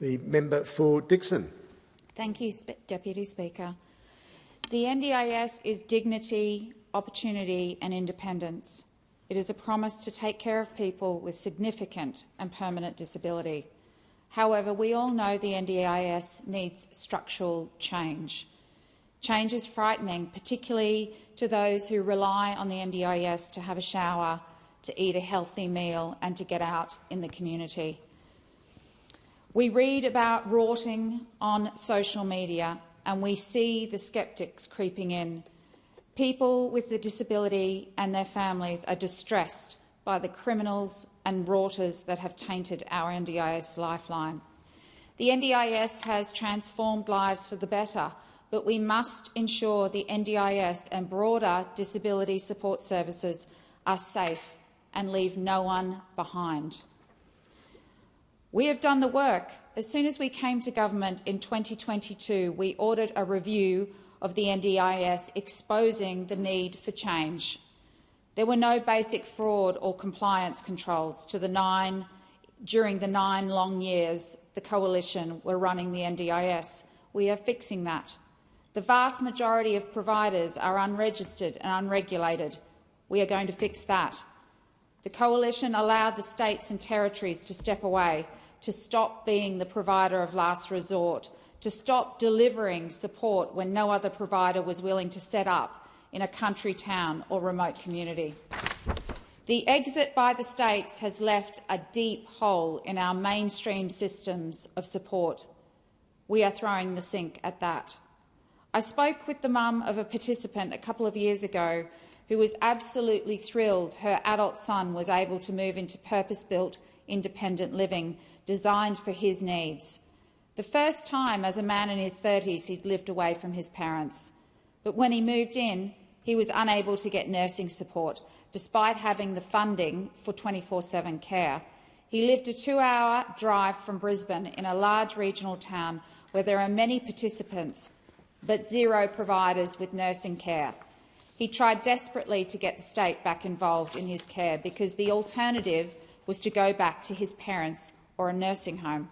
The member for Dickson. Thank you, Deputy Speaker. The NDIS is dignity, opportunity and independence. It is a promise to take care of people with significant and permanent disability. However, we all know the NDIS needs structural change. Change is frightening, particularly to those who rely on the NDIS to have a shower, to eat a healthy meal and to get out in the community. We read about rorting on social media and we see the sceptics creeping in. People with a disability and their families are distressed by the criminals and rorters that have tainted our NDIS lifeline. The NDIS has transformed lives for the better, but we must ensure the NDIS and broader disability support services are safe and leave no one behind. We have done the work. As soon as we came to government in 2022, we ordered a review of the NDIS exposing the need for change. There were no basic fraud or compliance controls during the 9 long years the Coalition were running the NDIS. We are fixing that. The vast majority of providers are unregistered and unregulated. We are going to fix that. The Coalition allowed the states and territories to step away, to stop being the provider of last resort, to stop delivering support when no other provider was willing to set up in a country town or remote community. The exit by the states has left a deep hole in our mainstream systems of support. We are throwing the sink at that. I spoke with the mum of a participant a couple of years ago who was absolutely thrilled her adult son was able to move into purpose-built independent living designed for his needs. The first time as a man in his 30s he'd lived away from his parents. But when he moved in, he was unable to get nursing support, despite having the funding for 24/7 care. He lived a 2-hour drive from Brisbane in a large regional town where there are many participants but 0 providers with nursing care. He tried desperately to get the state back involved in his care because the alternative was to go back to his parents or a nursing home.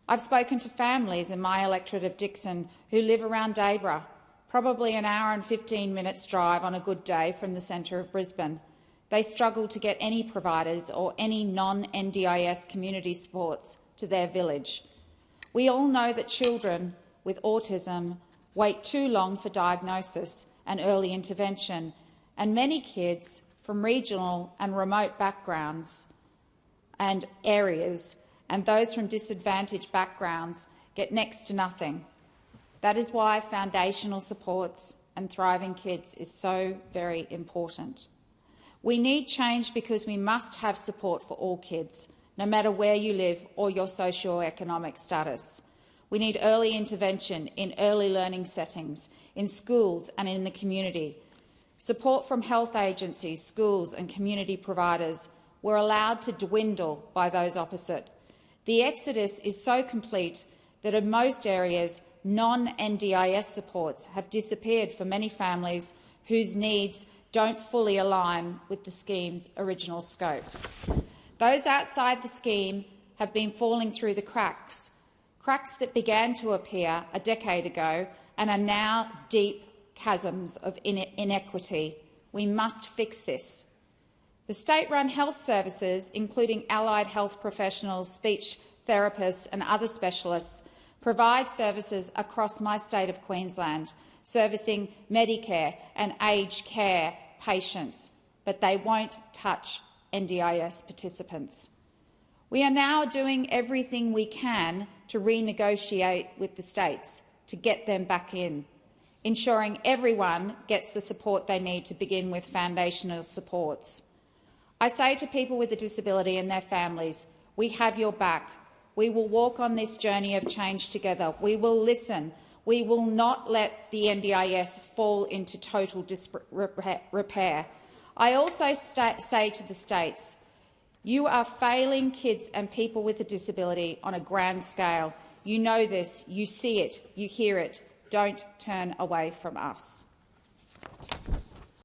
I've spoken to families in my electorate of Dickson who live around Dayborough, probably an hour and 15 minutes drive on a good day from the centre of Brisbane. They struggle to get any providers or any non-NDIS community supports to their village. We all know that children with autism wait too long for diagnosis and early intervention, and many kids from regional and remote backgrounds and areas and those from disadvantaged backgrounds get next to nothing. That is why foundational supports and thriving kids is so very important. We need change because we must have support for all kids, no matter where you live or your socio-economic status. We need early intervention in early learning settings, in schools and in the community. Support from health agencies, schools and community providers were allowed to dwindle by those opposite. The exodus is so complete that in most areas non-NDIS supports have disappeared for many families whose needs don't fully align with the scheme's original scope. Those outside the scheme have been falling through the cracks that began to appear a decade ago and are now deep chasms of inequity. We must fix this. The state-run health services, including allied health professionals, speech therapists and other specialists, provide services across my state of Queensland, servicing Medicare and aged care patients, but they won't touch NDIS participants. We are now doing everything we can to renegotiate with the states to get them back in, ensuring everyone gets the support they need to begin with foundational supports. I say to people with a disability and their families, we have your back. We will walk on this journey of change together. We will listen. We will not let the NDIS fall into total disrepair. I also say to the states, you are failing kids and people with a disability on a grand scale. You know this, you see it, you hear it. Don't turn away from us.